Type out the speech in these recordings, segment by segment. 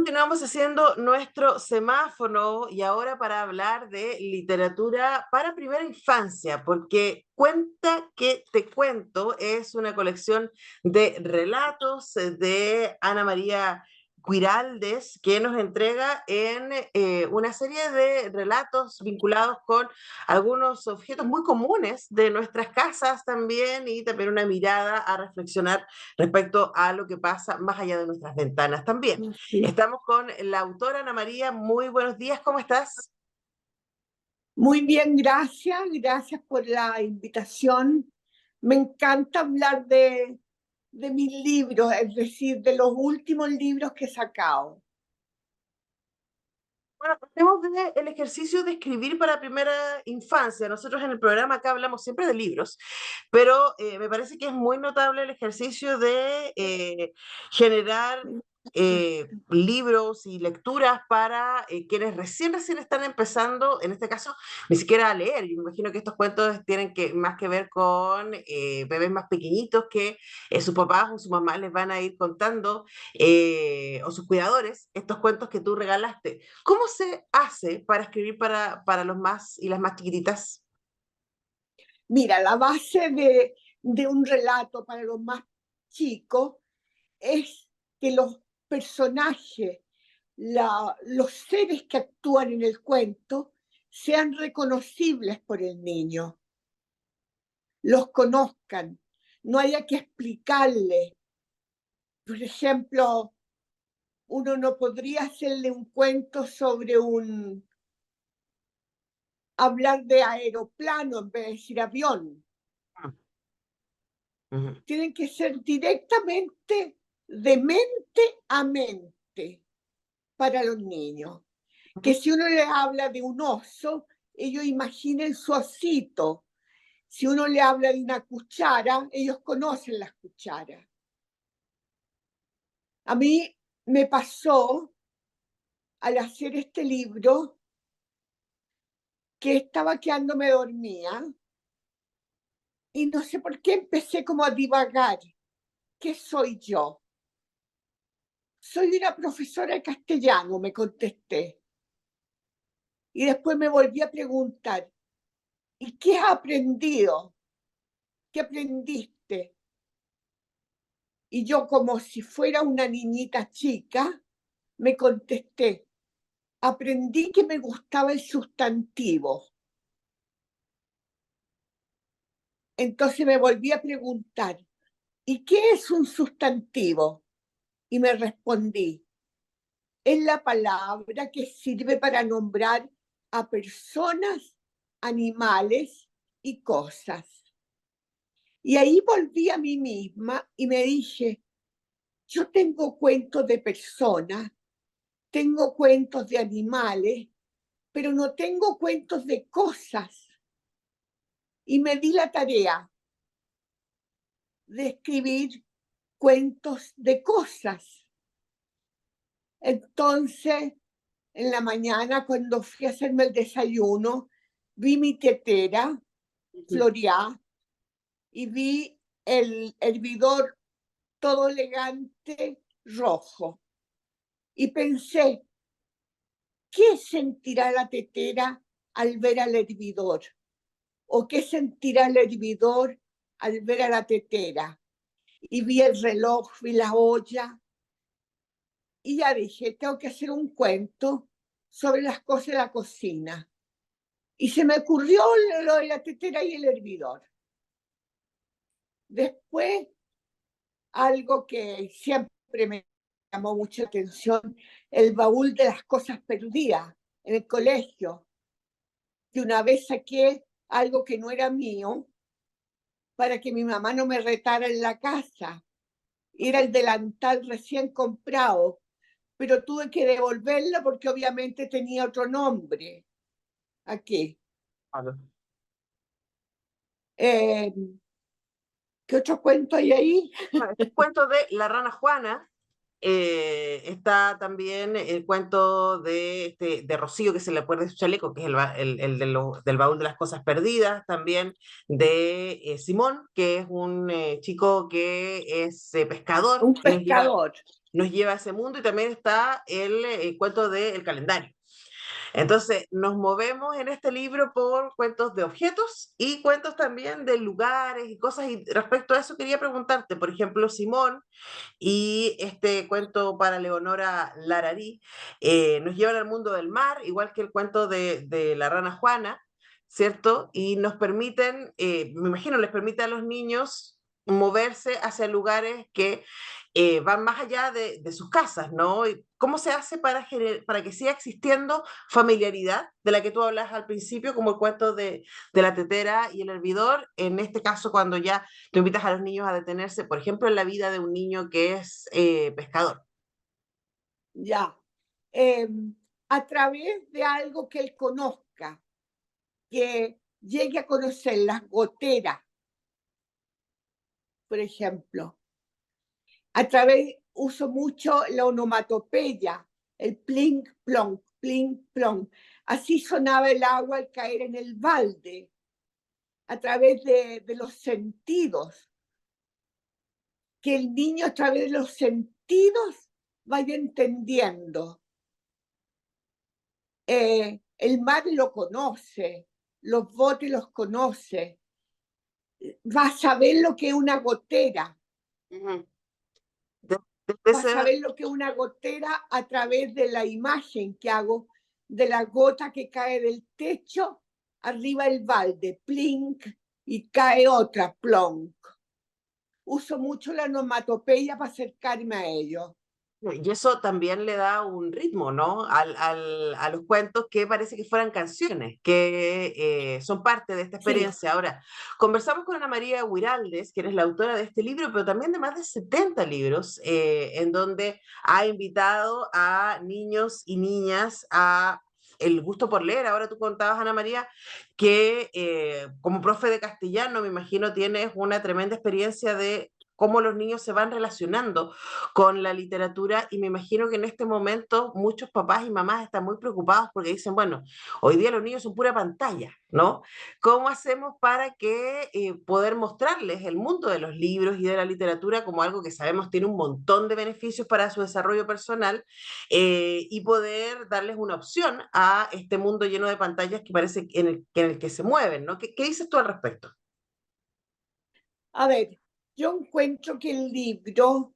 Continuamos haciendo nuestro semáforo y ahora para hablar de literatura para primera infancia, porque Cuenta que te cuento es una colección de relatos de Ana María Cuiraldes que nos entrega en una serie de relatos vinculados con algunos objetos muy comunes de nuestras casas también y también una mirada a reflexionar respecto a lo que pasa más allá de nuestras ventanas también. Sí. Estamos con la autora Ana María. Muy buenos días, ¿cómo estás? Muy bien, gracias. Gracias por la invitación. Me encanta hablar de mis libros, es decir, de los últimos libros que he sacado. Bueno, hablemos del ejercicio de escribir para primera infancia. Nosotros en el programa acá hablamos siempre de libros, pero me parece que es muy notable el ejercicio de generar libros y lecturas para quienes recién están empezando, en este caso, ni siquiera a leer. Yo me imagino que estos cuentos tienen más que ver con bebés más pequeñitos que sus papás o sus mamás les van a ir contando, o sus cuidadores, estos cuentos que tú regalaste. ¿Cómo se hace para escribir para los más y las más chiquititas? Mira, la base de un relato para los más chicos es que los personajes, los seres que actúan en el cuento, sean reconocibles por el niño, los conozcan, no haya que explicarle. Por ejemplo, uno no podría hacerle un cuento sobre hablar de aeroplano en vez de decir avión. Ujú. Tienen que ser directamente de mente a mente para los niños. Que Ujú. si uno les habla de un oso, ellos imaginen su osito. Si uno le habla de una cuchara, ellos conocen las cucharas. A mí me pasó al hacer este libro que estaba quedándome dormida y no sé por qué empecé como a divagar. ¿Qué soy yo? Soy una profesora de castellano, me contesté. Y después me volví a preguntar, ¿y qué has aprendido? ¿Qué aprendiste? Y yo, como si fuera una niñita chica, me contesté, aprendí que me gustaba el sustantivo. Entonces me volví a preguntar, ¿y qué es un sustantivo? Y me respondí, es la palabra que sirve para nombrar a personas, animales y cosas. Y ahí volví a mí misma y me dije, yo tengo cuentos de personas, tengo cuentos de animales, pero no tengo cuentos de cosas. Y me di la tarea de escribir cuentos de cosas. Entonces, en la mañana, cuando fui a hacerme el desayuno, vi mi tetera, floreada, y vi el hervidor todo elegante, rojo. Y pensé, ¿qué sentirá la tetera al ver al hervidor? ¿O qué sentirá el hervidor al ver a la tetera? Y vi el reloj, vi la olla, y ya dije, tengo que hacer un cuento sobre las cosas de la cocina. Y se me ocurrió lo de la tetera y el hervidor. Después, algo que siempre me llamó mucha atención, el baúl de las cosas perdidas en el colegio. Que una vez saqué algo que no era mío para que mi mamá no me retara en la casa. Era el delantal recién comprado, pero tuve que devolverlo porque obviamente tenía otro nombre. Aquí. Claro. Eh, ¿Qué otro cuento hay ahí? Bueno, este cuento de La Rana Juana. Está también el cuento de Rocío, que se le acuerda de su chaleco, que es del baúl de las cosas perdidas, también de Simón, que es un chico que es pescador, Un que nos lleva pescador. nos lleva a ese mundo, y también está el cuento del calendario. Entonces, nos movemos en este libro por cuentos de objetos y cuentos también de lugares y cosas. Y respecto a eso quería preguntarte, por ejemplo, Simón y este cuento para Leonora Lararí nos llevan al mundo del mar, igual que el cuento de la rana Juana, ¿cierto? Y nos permiten, me imagino, les permite a los niños moverse hacia lugares que van más allá de sus casas, ¿no? Y ¿cómo se hace para que siga existiendo familiaridad de la que tú hablas al principio, como el cuento de la tetera y el hervidor? En este caso, cuando ya tú invitas a los niños a detenerse, por ejemplo, en la vida de un niño que es pescador. Ya. A través de algo que él conozca, que llegue a conocer las goteras, por ejemplo. A través, uso mucho la onomatopeya, el plink, plonk, plink, plonk. Así sonaba el agua al caer en el balde, a través de los sentidos. Que el niño a través de los sentidos vaya entendiendo. El mar lo conoce, los botes los conoce, va a saber lo que es una gotera, Ujú. va a saber lo que es una gotera a través de la imagen que hago de la gota que cae del techo, arriba el balde, plink, y cae otra, plonk. Uso mucho la onomatopeya para acercarme a ellos. Y eso también le da un ritmo, ¿no? A los cuentos, que parece que fueran canciones, que son parte de esta Sí, experiencia. Ahora, conversamos con Ana María Huiraldes, quien es la autora de este libro, pero también de más de 70 libros, en donde ha invitado a niños y niñas a el gusto por leer. Ahora tú contabas, Ana María, que como profe de castellano, me imagino, tienes una tremenda experiencia de cómo los niños se van relacionando con la literatura, y me imagino que en este momento muchos papás y mamás están muy preocupados porque dicen, bueno, hoy día los niños son pura pantalla, ¿no? ¿Cómo hacemos para que poder mostrarles el mundo de los libros y de la literatura como algo que sabemos tiene un montón de beneficios para su desarrollo personal, y poder darles una opción a este mundo lleno de pantallas que parece en el que se mueven, ¿no? ¿Qué dices tú al respecto? a ver, yo encuentro que el libro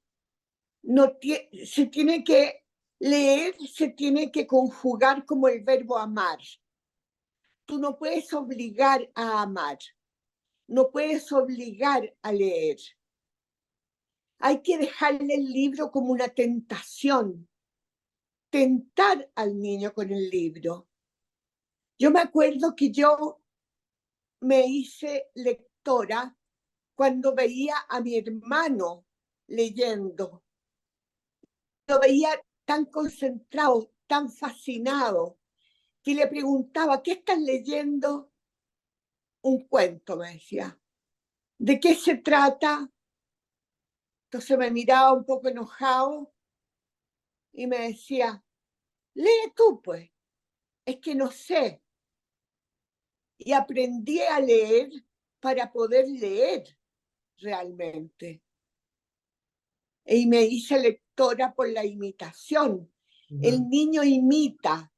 no se tiene que leer, se tiene que conjugar como el verbo amar. Tú no puedes obligar a amar, no puedes obligar a leer. Hay que dejarle el libro como una tentación, tentar al niño con el libro. Yo me acuerdo que yo me hice lectora cuando veía a mi hermano leyendo. Lo veía tan concentrado, tan fascinado, que le preguntaba, ¿qué estás leyendo? Un cuento, me decía. ¿De qué se trata? Entonces me miraba un poco enojado y me decía, lee tú, pues, es que no sé. Y aprendí a leer para poder leer realmente. Y me hice lectora por la imitación. El niño imita.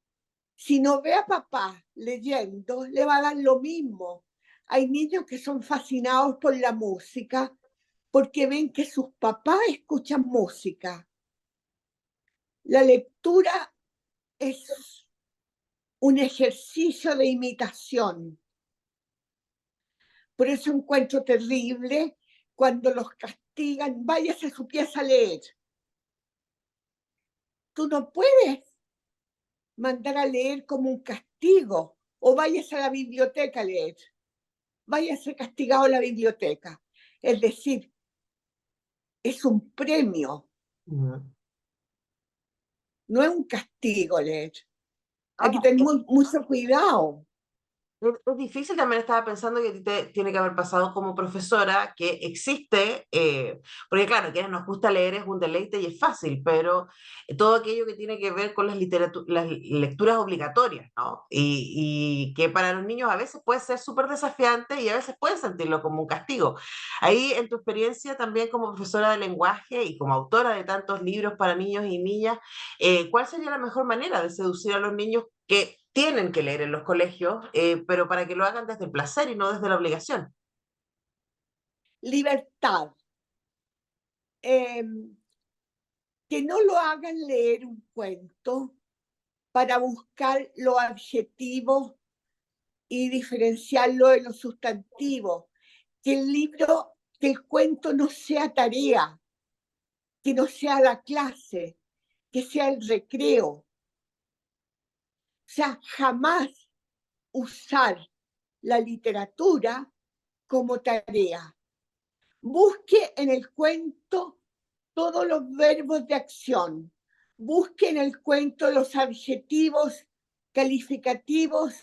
Si no ve a papá leyendo, le va a dar lo mismo. Hay niños que son fascinados por la música porque ven que sus papás escuchan música. La lectura es un ejercicio de imitación. Por eso encuentro terrible cuando los castigan, váyase a su pieza a leer. Tú no puedes mandar a leer como un castigo, o váyase a la biblioteca a leer. Váyase castigado a la biblioteca. Es decir, es un premio, no es un castigo leer. Hay que tener mucho cuidado. Es difícil, también estaba pensando que a ti te tiene que haber pasado como profesora que existe, porque claro, a quienes nos gusta leer es un deleite y es fácil, pero todo aquello que tiene que ver con las lecturas obligatorias, ¿no? Y que para los niños a veces puede ser súper desafiante y a veces pueden sentirlo como un castigo. Ahí, en tu experiencia también como profesora de lenguaje y como autora de tantos libros para niños y niñas, ¿cuál sería la mejor manera de seducir a los niños que tienen que leer en los colegios, pero para que lo hagan desde el placer y no desde la obligación? Libertad. em, que no lo hagan leer un cuento para buscar los adjetivos y diferenciarlo de los sustantivos. Que el libro, que el cuento no sea tarea, que no sea la clase, que sea el recreo. O sea, jamás usar la literatura como tarea. Busque en el cuento todos los verbos de acción. Busque en el cuento los adjetivos calificativos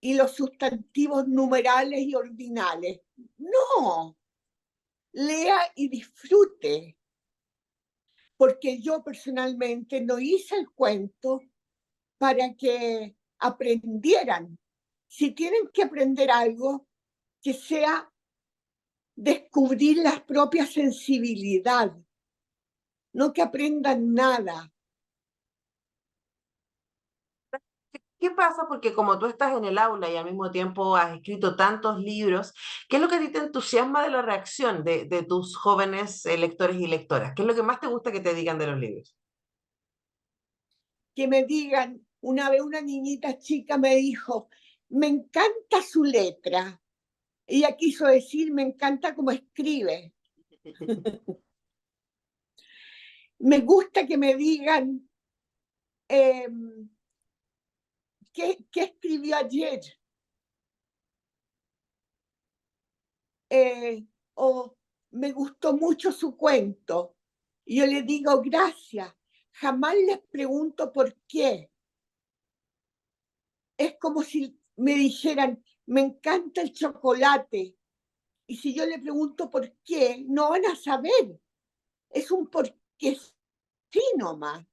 y los sustantivos numerales y ordinales. No, lea y disfrute, porque yo personalmente no hice el cuento para que aprendieran. Si tienen que aprender algo, que sea descubrir la propia sensibilidad, no que aprendan nada. ¿Qué pasa? Porque como tú estás en el aula y al mismo tiempo has escrito tantos libros, ¿qué es lo que a ti te entusiasma de la reacción de tus jóvenes lectores y lectoras? ¿Qué es lo que más te gusta que te digan de los libros? Que me digan, una vez una niñita chica me dijo, me encanta su letra. Ella quiso decir, me encanta cómo escribe. Me gusta que me digan, eh, ¿qué escribió ayer? O me gustó mucho su cuento. Y yo le digo, gracias. Jamás les pregunto por qué. Es como si me dijeran, me encanta el chocolate. Y si yo le pregunto por qué, no van a saber. Es un porque sí nomás.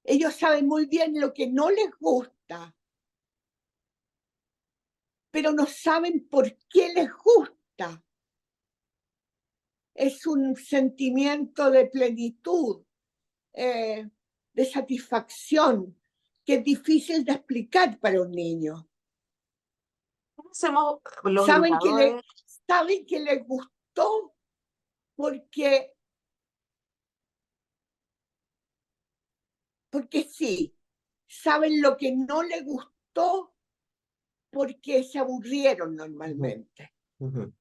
Ellos saben muy bien lo que no les gusta, pero no saben por qué les gusta. Es un sentimiento de plenitud, eh, de satisfacción, que es difícil de explicar para un niño. ¿Cómo hacemos los Saben que, educadores? saben que les gustó porque, porque sí. Saben lo que no les gustó porque se aburrieron Ujú, normalmente. ujú.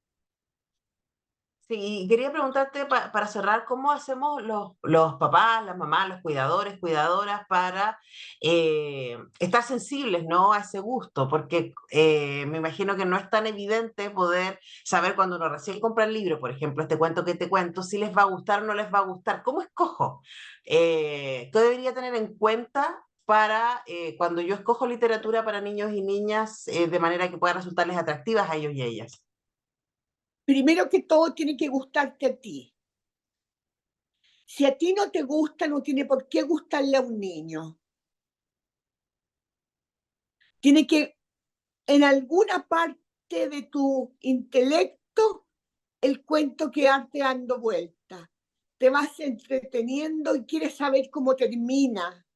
Sí, y quería preguntarte para cerrar, ¿cómo hacemos los papás, las mamás, los cuidadores, cuidadoras para estar sensibles, ¿no? A ese gusto? Porque me imagino que no es tan evidente poder saber cuando uno recién compra el libro, por ejemplo, este cuento que te cuento, si les va a gustar o no les va a gustar. ¿Cómo escojo? ¿Qué debería tener en cuenta para cuando yo escojo literatura para niños y niñas de manera que pueda resultarles atractivas a ellos y a ellas? Primero que todo, tiene que gustarte a ti. Si a ti no te gusta, no tiene por qué gustarle a un niño. Tiene que, en alguna parte de tu intelecto, el cuento quedarte dando vuelta. Te vas entreteniendo y quieres saber cómo termina.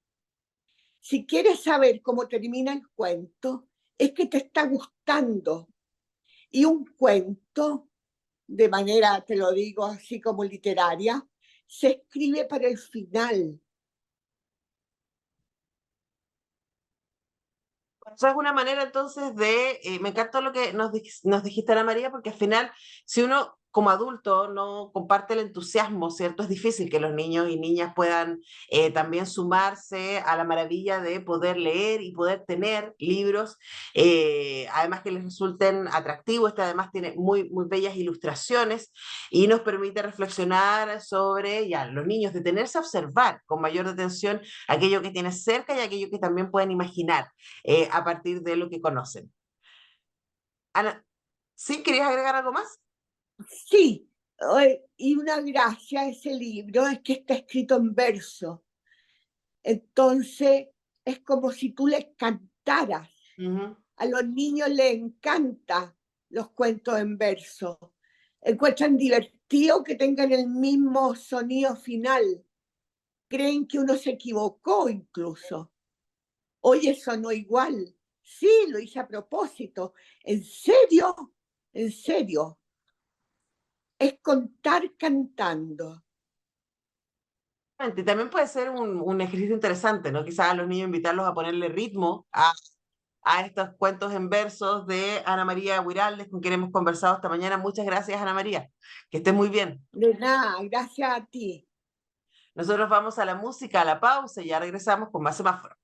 Si quieres saber cómo termina el cuento, es que te está gustando. Y un cuento, de manera, te lo digo así como literaria, se escribe para el final. Eso es una manera entonces de, me encantó lo que nos dijiste, Ana María, porque al final, si uno como adulto no comparte el entusiasmo, ¿cierto? Es difícil que los niños y niñas puedan también sumarse a la maravilla de poder leer y poder tener libros, además que les resulten atractivos. Este además tiene muy, muy bellas ilustraciones y nos permite reflexionar sobre ya los niños, detenerse a observar con mayor detención aquello que tienen cerca y aquello que también pueden imaginar a partir de lo que conocen. Ana, ¿sí querías agregar algo más? Sí, y una gracia a ese libro es que está escrito en verso. Entonces, es como si tú les cantaras. Ujú. A los niños les encanta los cuentos en verso. Encuentran divertido que tengan el mismo sonido final. Creen que uno se equivocó incluso. Oye, sonó igual. Sí, lo hice a propósito. ¿En serio? ¿En serio? Es contar cantando. Y también puede ser un ejercicio interesante, ¿no? Quizás a los niños invitarlos a ponerle ritmo a estos cuentos en versos de Ana María Huiraldes, con quien hemos conversado esta mañana. Muchas gracias, Ana María. Que estés muy bien. De nada, gracias a ti. Nosotros vamos a la música, a la pausa y ya regresamos con más semáforo.